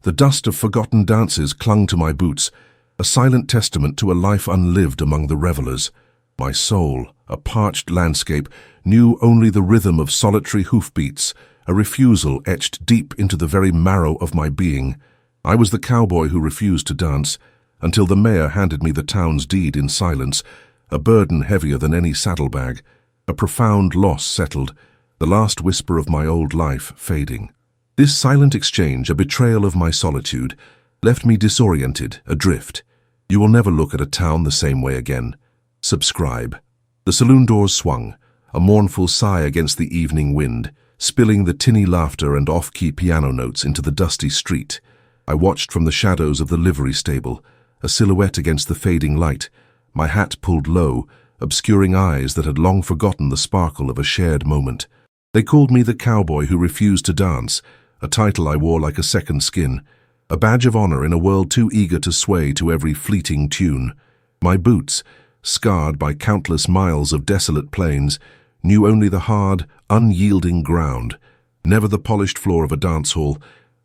The dust of forgotten dances clung to my boots, a silent testament to a life unlived among the revelers. My soul, a parched landscape, knew only the rhythm of solitary hoofbeats, a refusal etched deep into the very marrow of my being. I was the cowboy who refused to dance, until the mayor handed me the town's deed in silence, a burden heavier than any saddlebag. A profound loss settled, the last whisper of my old life fading. This silent exchange, a betrayal of my solitude, left me disoriented, adrift. You will never look at a town the same way again. Subscribe. The saloon doors swung, a mournful sigh against the evening wind, spilling the tinny laughter and off-key piano notes into the dusty street. I watched from the shadows of the livery stable, a silhouette against the fading light, my hat pulled low, obscuring eyes that had long forgotten the sparkle of a shared moment. They called me the cowboy who refused to dance, a title I wore like a second skin, a badge of honor in a world too eager to sway to every fleeting tune. My boots, scarred by countless miles of desolate plains, knew only the hard, unyielding ground, never the polished floor of a dance hall,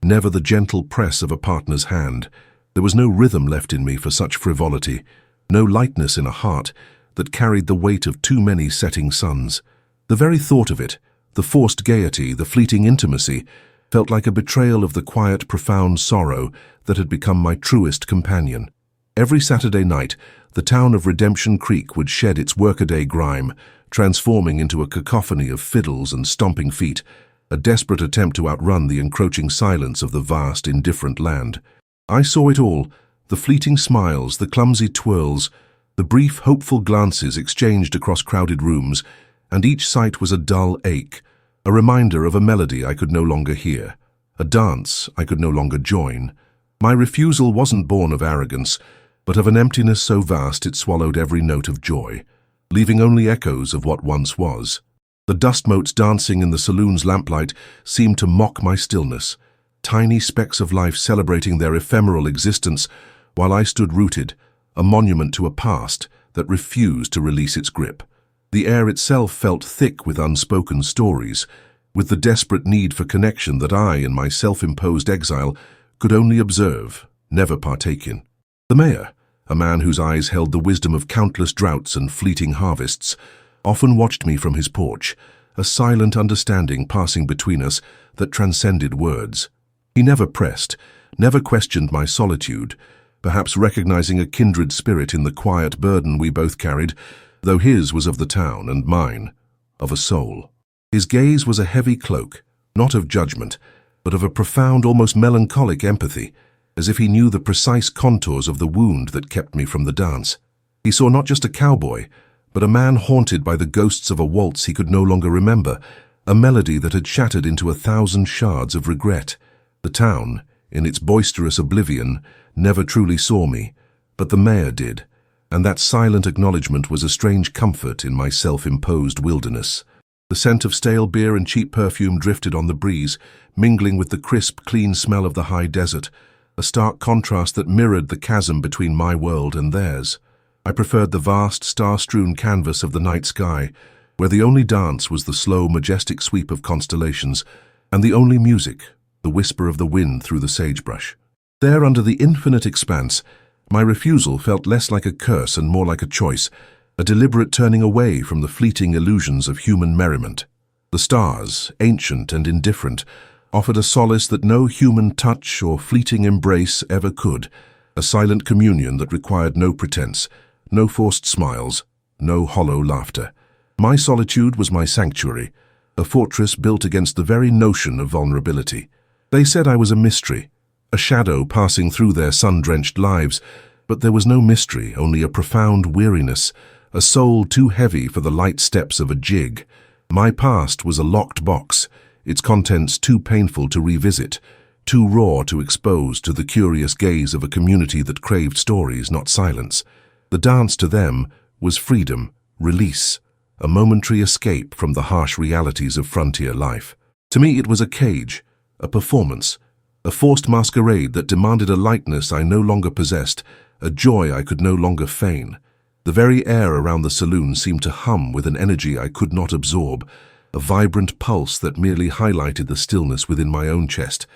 never the gentle press of a partner's hand. There was no rhythm left in me for such frivolity, no lightness in a heart that carried the weight of too many setting suns. The very thought of it, the forced gaiety, the fleeting intimacy, felt like a betrayal of the quiet, profound sorrow that had become my truest companion. Every Saturday night, the town of Redemption Creek would shed its workaday grime, transforming into a cacophony of fiddles and stomping feet, a desperate attempt to outrun the encroaching silence of the vast, indifferent land. I saw it all, the fleeting smiles, the clumsy twirls, the brief, hopeful glances exchanged across crowded rooms, and each sight was a dull ache, a reminder of a melody I could no longer hear, a dance I could no longer join. My refusal wasn't born of arrogance, but of an emptiness so vast it swallowed every note of joy, leaving only echoes of what once was. The dust motes dancing in the saloon's lamplight seemed to mock my stillness, tiny specks of life celebrating their ephemeral existence, while I stood rooted, a monument to a past that refused to release its grip. The air itself felt thick with unspoken stories, with the desperate need for connection that I, in my self-imposed exile, could only observe, never partake in. The mayor, a man whose eyes held the wisdom of countless droughts and fleeting harvests, often watched me from his porch, a silent understanding passing between us that transcended words. He never pressed, never questioned my solitude, perhaps recognizing a kindred spirit in the quiet burden we both carried, though his was of the town and mine, of a soul. His gaze was a heavy cloak, not of judgment, but of a profound, almost melancholic empathy, as if he knew the precise contours of the wound that kept me from the dance. He saw not just a cowboy, but a man haunted by the ghosts of a waltz he could no longer remember, a melody that had shattered into 1,000 shards of regret. The town, in its boisterous oblivion, never truly saw me, but the mayor did, and that silent acknowledgement was a strange comfort in my self-imposed wilderness. The scent of stale beer and cheap perfume drifted on the breeze, mingling with the crisp, clean smell of the high desert, a stark contrast that mirrored the chasm between my world and theirs. I preferred the vast, star-strewn canvas of the night sky, where the only dance was the slow, majestic sweep of constellations, and the only music, the whisper of the wind through the sagebrush. There, under the infinite expanse, my refusal felt less like a curse and more like a choice, a deliberate turning away from the fleeting illusions of human merriment. The stars, ancient and indifferent, offered a solace that no human touch or fleeting embrace ever could, a silent communion that required no pretense, no forced smiles, no hollow laughter. My solitude was my sanctuary, a fortress built against the very notion of vulnerability. They said I was a mystery, a shadow passing through their sun-drenched lives, but there was no mystery, only a profound weariness, a soul too heavy for the light steps of a jig. My past was a locked box, its contents too painful to revisit, too raw to expose to the curious gaze of a community that craved stories, not silence. The dance to them was freedom, release, a momentary escape from the harsh realities of frontier life. To me it was a cage, a performance, a forced masquerade that demanded a lightness I no longer possessed, a joy I could no longer feign. The very air around the saloon seemed to hum with an energy I could not absorb, a vibrant pulse that merely highlighted the stillness within my own chest,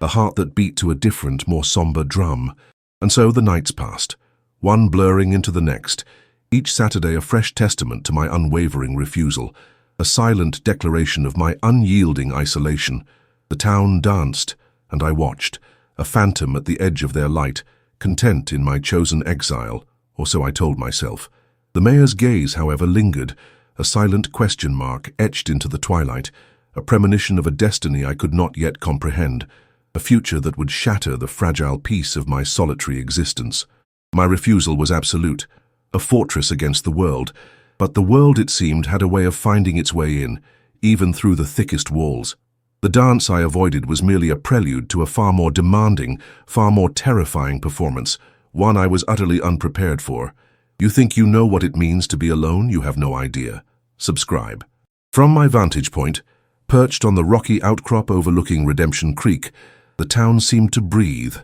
a heart that beat to a different, more somber drum. And so the nights passed, one blurring into the next, each Saturday a fresh testament to my unwavering refusal, a silent declaration of my unyielding isolation. The town danced, and I watched, a phantom at the edge of their light, content in my chosen exile, or so I told myself. The mayor's gaze, however, lingered, a silent question mark etched into the twilight, a premonition of a destiny I could not yet comprehend, a future that would shatter the fragile peace of my solitary existence. My refusal was absolute, a fortress against the world, but the world, it seemed, had a way of finding its way in, even through the thickest walls. The dance I avoided was merely a prelude to a far more demanding, far more terrifying performance, one I was utterly unprepared for. You think you know what it means to be alone? You have no idea. Subscribe. From my vantage point, perched on the rocky outcrop overlooking Redemption Creek, the town seemed to breathe,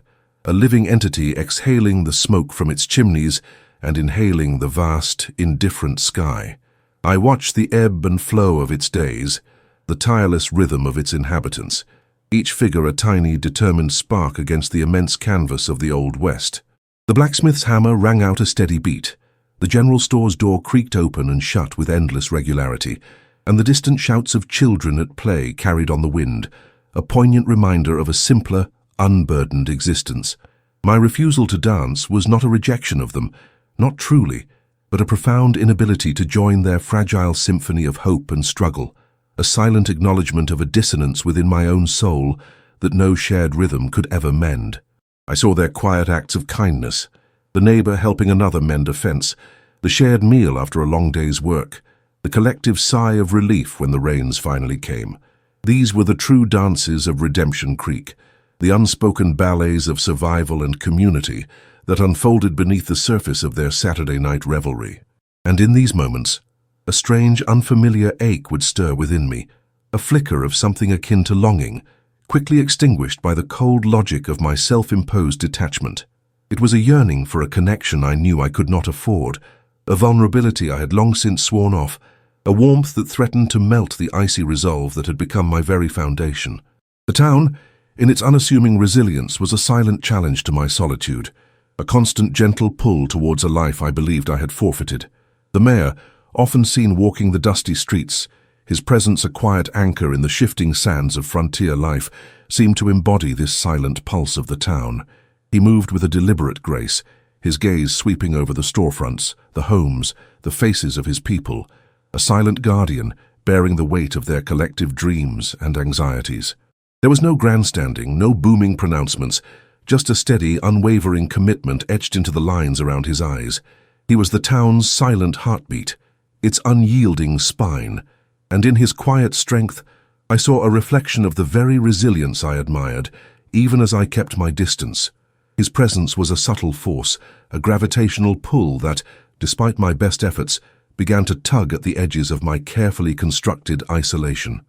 a living entity exhaling the smoke from its chimneys and inhaling the vast, indifferent sky. I watched the ebb and flow of its days, the tireless rhythm of its inhabitants, each figure a tiny, determined spark against the immense canvas of the Old West. The blacksmith's hammer rang out a steady beat, the general store's door creaked open and shut with endless regularity, and the distant shouts of children at play carried on the wind, a poignant reminder of a simpler, unburdened existence. My refusal to dance was not a rejection of them, not truly, but a profound inability to join their fragile symphony of hope and struggle, a silent acknowledgement of a dissonance within my own soul that no shared rhythm could ever mend. I saw their quiet acts of kindness, the neighbor helping another mend a fence, the shared meal after a long day's work, the collective sigh of relief when the rains finally came. These were the true dances of Redemption Creek, the unspoken ballets of survival and community that unfolded beneath the surface of their Saturday night revelry. And in these moments, a strange, unfamiliar ache would stir within me, a flicker of something akin to longing, quickly extinguished by the cold logic of my self-imposed detachment. It was a yearning for a connection I knew I could not afford, a vulnerability I had long since sworn off, a warmth that threatened to melt the icy resolve that had become my very foundation. The town, in its unassuming resilience, was a silent challenge to my solitude, a constant gentle pull towards a life I believed I had forfeited. The mayor, often seen walking the dusty streets, his presence a quiet anchor in the shifting sands of frontier life, seemed to embody this silent pulse of the town. He moved with a deliberate grace, his gaze sweeping over the storefronts, the homes, the faces of his people, a silent guardian bearing the weight of their collective dreams and anxieties. There was no grandstanding, no booming pronouncements, just a steady, unwavering commitment etched into the lines around his eyes. He was the town's silent heartbeat, its unyielding spine, and in his quiet strength I saw a reflection of the very resilience I admired, even as I kept my distance. His presence was a subtle force, a gravitational pull that, despite my best efforts, began to tug at the edges of my carefully constructed isolation.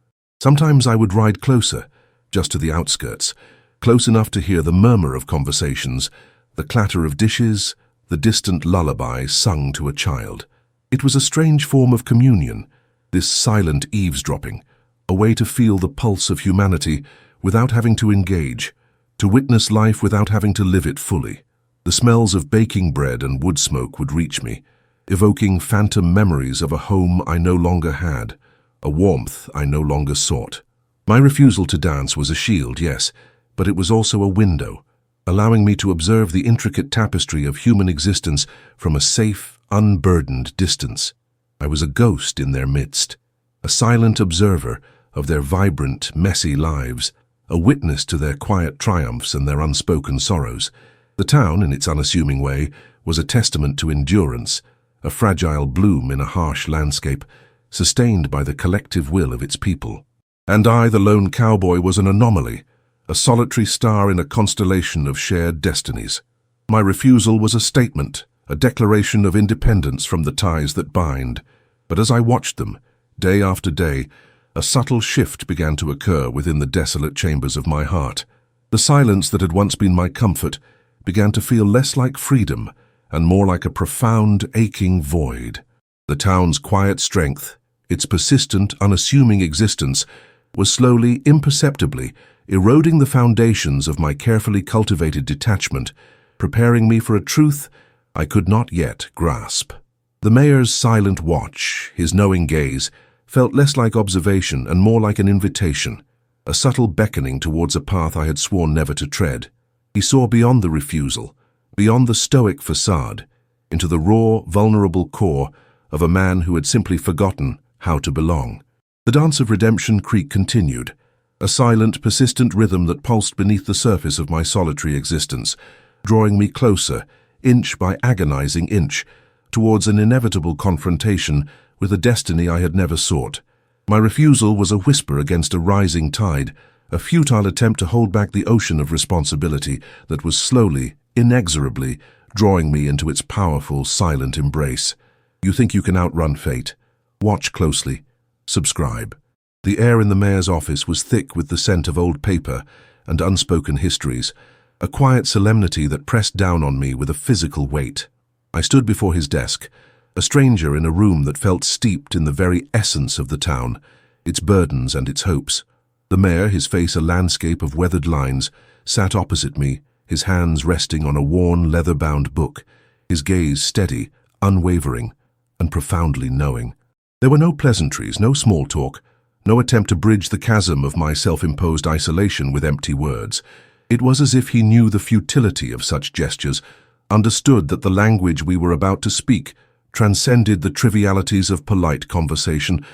Sometimes I would ride closer, just to the outskirts, close enough to hear the murmur of conversations, the clatter of dishes, the distant lullaby sung to a child. It was a strange form of communion, this silent eavesdropping, a way to feel the pulse of humanity without having to engage, to witness life without having to live it fully. The smells of baking bread and wood smoke would reach me, evoking phantom memories of a home I no longer had, a warmth I no longer sought. My refusal to dance was a shield, yes, but it was also a window, allowing me to observe the intricate tapestry of human existence from a safe, unburdened distance. I was a ghost in their midst, a silent observer of their vibrant, messy lives, a witness to their quiet triumphs and their unspoken sorrows. The town, in its unassuming way, was a testament to endurance, a fragile bloom in a harsh landscape, sustained by the collective will of its people. And I, the lone cowboy, was an anomaly, a solitary star in a constellation of shared destinies. My refusal was a statement, a declaration of independence from the ties that bind. But as I watched them, day after day, a subtle shift began to occur within the desolate chambers of my heart. The silence that had once been my comfort began to feel less like freedom and more like a profound, aching void. The town's quiet strength, its persistent, unassuming existence, was slowly, imperceptibly, eroding the foundations of my carefully cultivated detachment, preparing me for a truth I could not yet grasp. The mayor's silent watch, his knowing gaze, felt less like observation and more like an invitation, a subtle beckoning towards a path I had sworn never to tread. He saw beyond the refusal, beyond the stoic facade, into the raw, vulnerable core of a man who had simply forgotten how to belong. The dance of Redemption Creek continued, a silent, persistent rhythm that pulsed beneath the surface of my solitary existence, drawing me closer, inch by agonizing inch, towards an inevitable confrontation with a destiny I had never sought. My refusal was a whisper against a rising tide, a futile attempt to hold back the ocean of responsibility that was slowly, inexorably, drawing me into its powerful, silent embrace. You think you can outrun fate? Watch closely. Subscribe. The air in the mayor's office was thick with the scent of old paper and unspoken histories, a quiet solemnity that pressed down on me with a physical weight. I stood before his desk, a stranger in a room that felt steeped in the very essence of the town, its burdens and its hopes. The mayor, his face a landscape of weathered lines, sat opposite me, his hands resting on a worn, leather-bound book, his gaze steady, unwavering, and profoundly knowing. There were no pleasantries, no small talk, no attempt to bridge the chasm of my self-imposed isolation with empty words. It was as if he knew the futility of such gestures, understood that the language we were about to speak transcended the trivialities of polite conversation,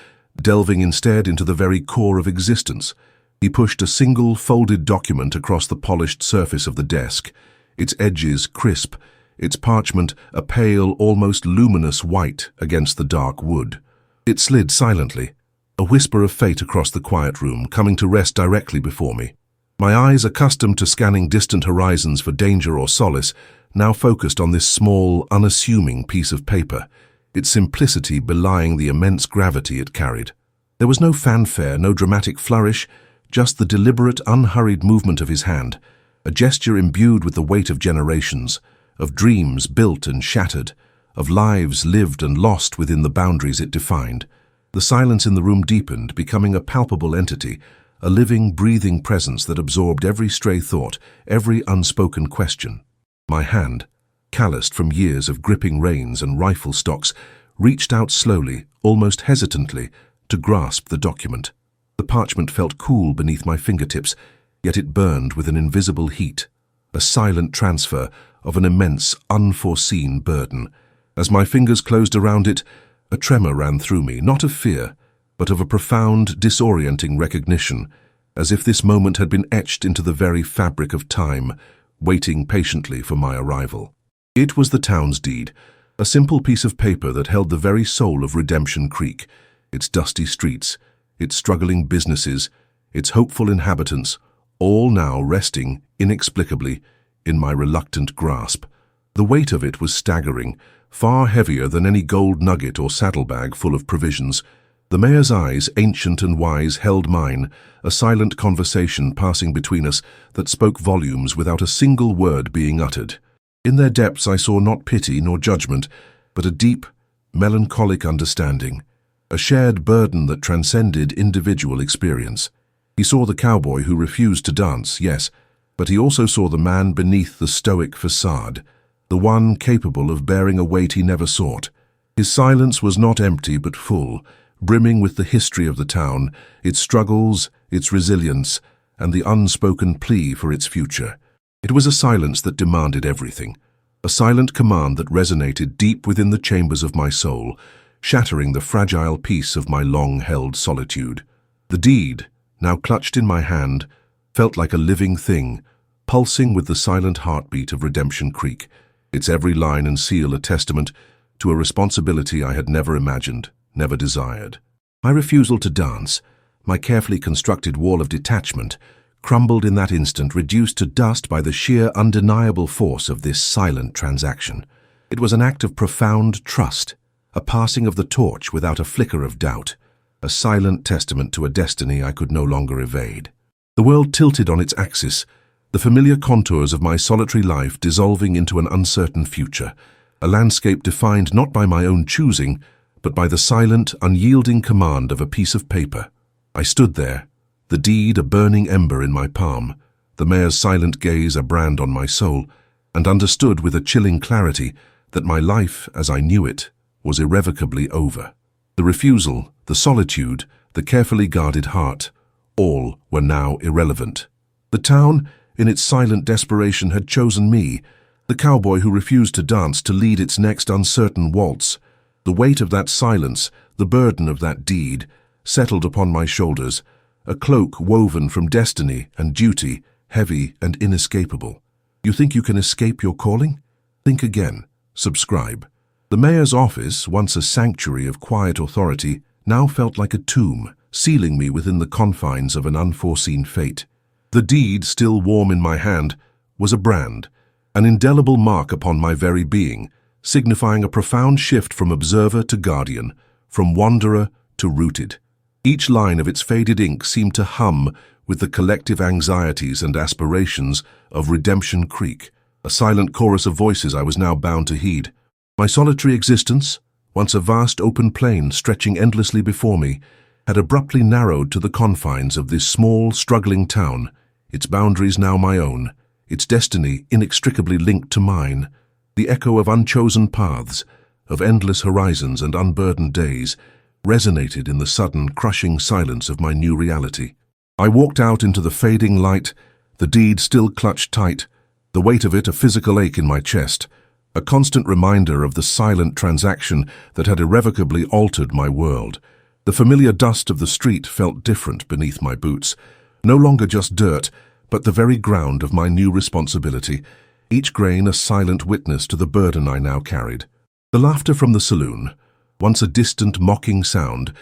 delving instead into the very core of existence. He pushed a single folded document across the polished surface of the desk, its edges crisp, its parchment a pale, almost luminous white against the dark wood. It slid silently, a whisper of fate across the quiet room, coming to rest directly before me. My eyes, accustomed to scanning distant horizons for danger or solace, now focused on this small, unassuming piece of paper, its simplicity belying the immense gravity it carried. There was no fanfare, no dramatic flourish, just the deliberate, unhurried movement of his hand, a gesture imbued with the weight of generations, of dreams built and shattered, of lives lived and lost within the boundaries it defined. The silence in the room deepened, becoming a palpable entity, a living, breathing presence that absorbed every stray thought, every unspoken question. My hand, calloused from years of gripping reins and rifle stocks, reached out slowly, almost hesitantly, to grasp the document. The parchment felt cool beneath my fingertips, yet it burned with an invisible heat, a silent transfer of an immense, unforeseen burden. As my fingers closed around it, a tremor ran through me, not of fear, but of a profound, disorienting recognition, as if this moment had been etched into the very fabric of time, waiting patiently for my arrival. It was the town's deed, a simple piece of paper that held the very soul of Redemption Creek, its dusty streets, its struggling businesses, its hopeful inhabitants, all now resting, inexplicably, in my reluctant grasp. The weight of it was staggering, far heavier than any gold nugget or saddlebag full of provisions. The mayor's eyes, ancient and wise, held mine, a silent conversation passing between us that spoke volumes without a single word being uttered. In their depths I saw not pity nor judgment, but a deep, melancholic understanding, a shared burden that transcended individual experience. He saw the cowboy who refused to dance, yes, but he also saw the man beneath the stoic facade, the one capable of bearing a weight he never sought. His silence was not empty but full, brimming with the history of the town, its struggles, its resilience, and the unspoken plea for its future. It was a silence that demanded everything, a silent command that resonated deep within the chambers of my soul, shattering the fragile peace of my long-held solitude. The deed, now clutched in my hand, felt like a living thing, pulsing with the silent heartbeat of Redemption Creek, its every line and seal a testament to a responsibility I had never imagined, never desired. My refusal to dance, my carefully constructed wall of detachment, crumbled in that instant, reduced to dust by the sheer undeniable force of this silent transaction. It was an act of profound trust, a passing of the torch without a flicker of doubt, a silent testament to a destiny I could no longer evade. The world tilted on its axis, the familiar contours of my solitary life dissolving into an uncertain future, a landscape defined not by my own choosing, but by the silent, unyielding command of a piece of paper. I stood there, the deed a burning ember in my palm, the mayor's silent gaze a brand on my soul, and understood with a chilling clarity that my life, as I knew it, was irrevocably over. The refusal, the solitude, the carefully guarded heart, all were now irrelevant. The town, in its silent desperation, had chosen me, the cowboy who refused to dance, to lead its next uncertain waltz. The weight of that silence, the burden of that deed, settled upon my shoulders, a cloak woven from destiny and duty, heavy and inescapable. You think you can escape your calling? Think again. Subscribe. The mayor's office, once a sanctuary of quiet authority, now felt like a tomb, sealing me within the confines of an unforeseen fate. The deed, still warm in my hand, was a brand, an indelible mark upon my very being, signifying a profound shift from observer to guardian, from wanderer to rooted. Each line of its faded ink seemed to hum with the collective anxieties and aspirations of Redemption Creek, a silent chorus of voices I was now bound to heed. My solitary existence, once a vast open plain stretching endlessly before me, had abruptly narrowed to the confines of this small, struggling town, its boundaries now my own, its destiny inextricably linked to mine. The echo of unchosen paths, of endless horizons and unburdened days, resonated in the sudden, crushing silence of my new reality. I walked out into the fading light, the deed still clutched tight, the weight of it a physical ache in my chest, a constant reminder of the silent transaction that had irrevocably altered my world. The familiar dust of the street felt different beneath my boots, no longer just dirt, but the very ground of my new responsibility, each grain a silent witness to the burden I now carried. The laughter from the saloon, once a distant, mocking sound,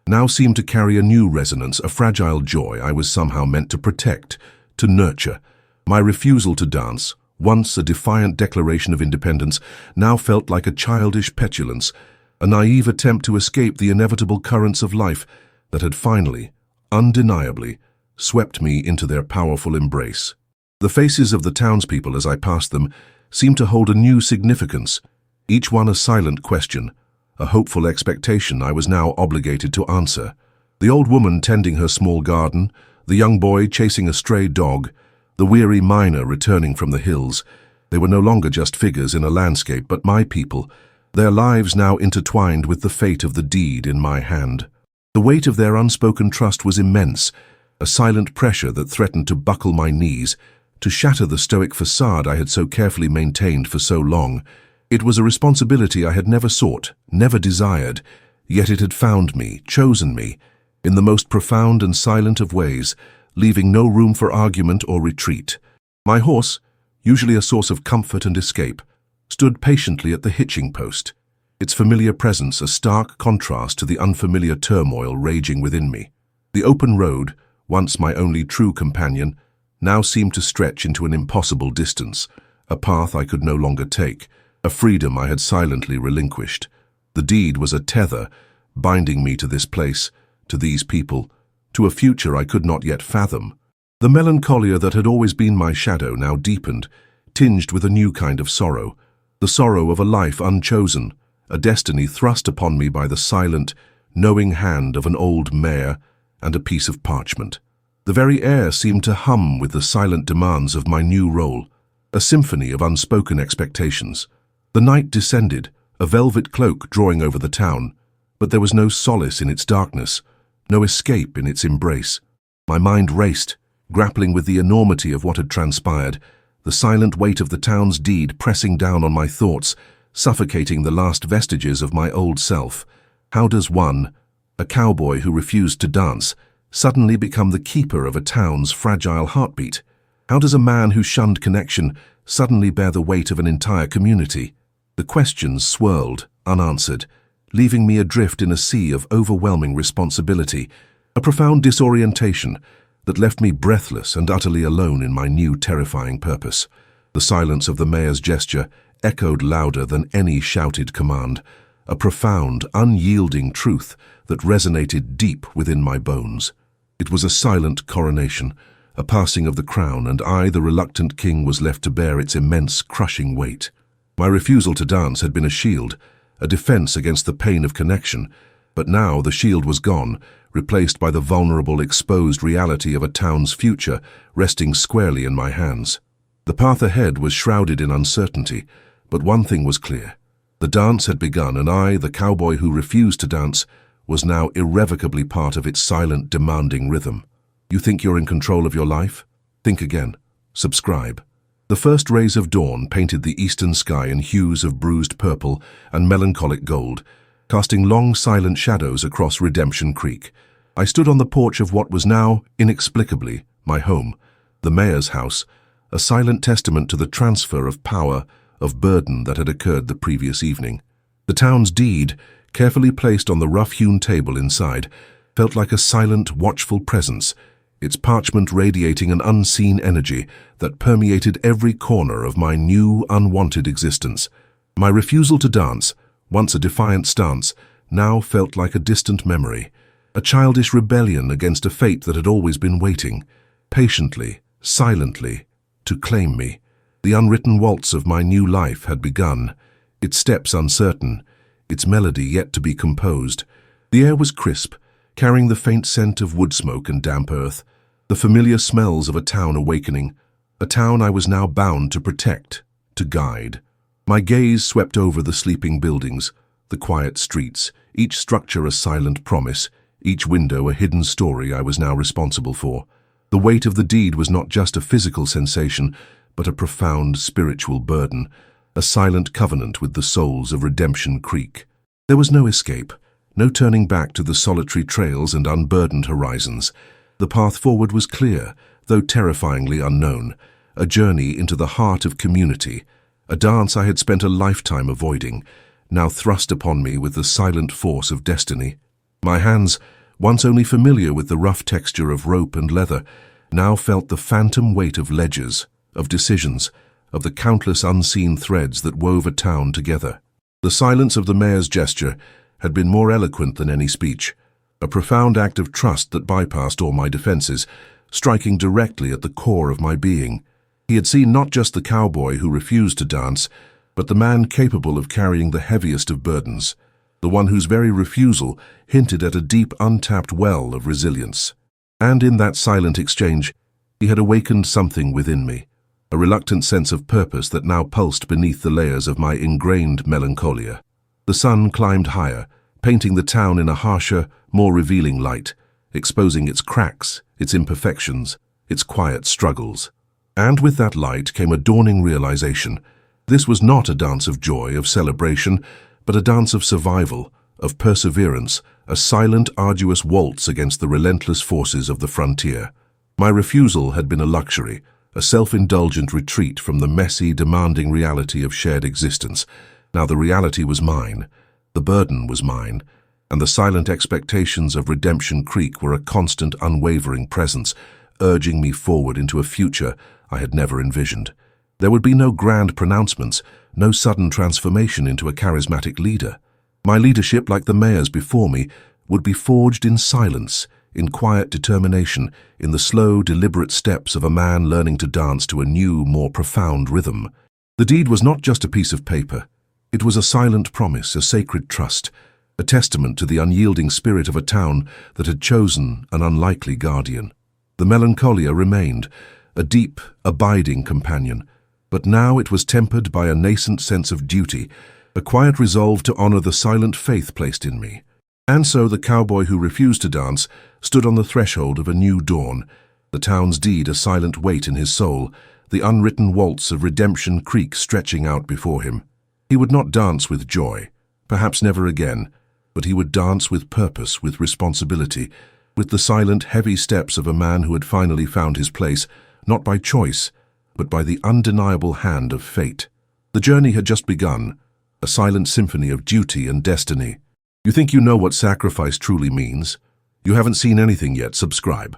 now seemed to carry a new resonance, a fragile joy I was somehow meant to protect, to nurture. My refusal to dance, once a defiant declaration of independence, now felt like a childish petulance, a naive attempt to escape the inevitable currents of life that had finally, undeniably, swept me into their powerful embrace. The faces of the townspeople as I passed them seemed to hold a new significance, each one a silent question, a hopeful expectation I was now obligated to answer. The old woman tending her small garden, the young boy chasing a stray dog, the weary miner returning from the hills, they were no longer just figures in a landscape, but my people, their lives now intertwined with the fate of the deed in my hand. The weight of their unspoken trust was immense, a silent pressure that threatened to buckle my knees, to shatter the stoic facade I had so carefully maintained for so long. It was a responsibility I had never sought, never desired, yet it had found me, chosen me, in the most profound and silent of ways, leaving no room for argument or retreat. My horse, usually a source of comfort and escape, stood patiently at the hitching post, its familiar presence a stark contrast to the unfamiliar turmoil raging within me. The open road, once my only true companion, now seemed to stretch into an impossible distance, a path I could no longer take, a freedom I had silently relinquished. The deed was a tether, binding me to this place, to these people, to a future I could not yet fathom. The melancholia that had always been my shadow now deepened, tinged with a new kind of sorrow, the sorrow of a life unchosen, a destiny thrust upon me by the silent, knowing hand of an old mayor and a piece of parchment. The very air seemed to hum with the silent demands of my new role, a symphony of unspoken expectations. The night descended, a velvet cloak drawing over the town, but there was no solace in its darkness, no escape in its embrace. My mind raced, grappling with the enormity of what had transpired, the silent weight of the town's deed pressing down on my thoughts, suffocating the last vestiges of my old self. How does one, a cowboy who refused to dance, suddenly become the keeper of a town's fragile heartbeat? How does a man who shunned connection suddenly bear the weight of an entire community? The questions swirled, unanswered, leaving me adrift in a sea of overwhelming responsibility, a profound disorientation that left me breathless and utterly alone in my new terrifying purpose. The silence of the mayor's gesture echoed louder than any shouted command, a profound, unyielding truth that resonated deep within my bones. It was a silent coronation, a passing of the crown, and I, the reluctant king, was left to bear its immense, crushing weight. My refusal to dance had been a shield, a defense against the pain of connection, But now the shield was gone, replaced by the vulnerable, exposed reality of a town's future resting squarely in my hands. The path ahead was shrouded in uncertainty, but one thing was clear. The dance had begun, and I, the cowboy who refused to dance, was now irrevocably part of its silent, demanding rhythm. You think you're in control of your life? Think again. Subscribe. The first rays of dawn painted the eastern sky in hues of bruised purple and melancholic gold, casting long, silent shadows across Redemption Creek. I stood on the porch of what was now, inexplicably, my home, the mayor's house, a silent testament to the transfer of power, of burden that had occurred the previous evening. The town's deed, carefully placed on the rough-hewn table inside, felt like a silent, watchful presence, its parchment radiating an unseen energy that permeated every corner of my new, unwanted existence. My refusal to dance, once a defiant stance, now felt like a distant memory, a childish rebellion against a fate that had always been waiting, patiently, silently, to claim me. The unwritten waltz of my new life had begun, its steps uncertain, its melody yet to be composed. The air was crisp, carrying the faint scent of wood smoke and damp earth, the familiar smells of a town awakening, a town I was now bound to protect, to guide. My gaze swept over the sleeping buildings, the quiet streets, each structure a silent promise, each window a hidden story I was now responsible for. The weight of the deed was not just a physical sensation, but a profound spiritual burden, a silent covenant with the souls of Redemption Creek. There was no escape, no turning back to the solitary trails and unburdened horizons. The path forward was clear, though terrifyingly unknown, a journey into the heart of community, a dance I had spent a lifetime avoiding, now thrust upon me with the silent force of destiny. My hands, once only familiar with the rough texture of rope and leather, now felt the phantom weight of ledgers, of decisions, of the countless unseen threads that wove a town together. The silence of the mayor's gesture had been more eloquent than any speech, a profound act of trust that bypassed all my defenses, striking directly at the core of my being. He had seen not just the cowboy who refused to dance, but the man capable of carrying the heaviest of burdens, the one whose very refusal hinted at a deep, untapped well of resilience. And in that silent exchange, he had awakened something within me, a reluctant sense of purpose that now pulsed beneath the layers of my ingrained melancholia. The sun climbed higher, painting the town in a harsher, more revealing light, exposing its cracks, its imperfections, its quiet struggles. And with that light came a dawning realization. This was not a dance of joy, of celebration, but a dance of survival, of perseverance, a silent, arduous waltz against the relentless forces of the frontier. My refusal had been a luxury, a self-indulgent retreat from the messy, demanding reality of shared existence. Now the reality was mine, the burden was mine, and the silent expectations of Redemption Creek were a constant, unwavering presence, urging me forward into a future I had never envisioned. There would be no grand pronouncements, no sudden transformation into a charismatic leader. My leadership, like the mayor's before me, would be forged in silence, in quiet determination, in the slow, deliberate steps of a man learning to dance to a new, more profound rhythm. The deed was not just a piece of paper. It was a silent promise, a sacred trust, a testament to the unyielding spirit of a town that had chosen an unlikely guardian. The melancholia remained, a deep, abiding companion, but now it was tempered by a nascent sense of duty, a quiet resolve to honor the silent faith placed in me. And so the cowboy who refused to dance stood on the threshold of a new dawn, the town's deed a silent weight in his soul, the unwritten waltz of Redemption Creek stretching out before him. He would not dance with joy, perhaps never again, but he would dance with purpose, with responsibility, with the silent, heavy steps of a man who had finally found his place, not by choice, but by the undeniable hand of fate. The journey had just begun, a silent symphony of duty and destiny. You think you know what sacrifice truly means? You haven't seen anything yet. Subscribe.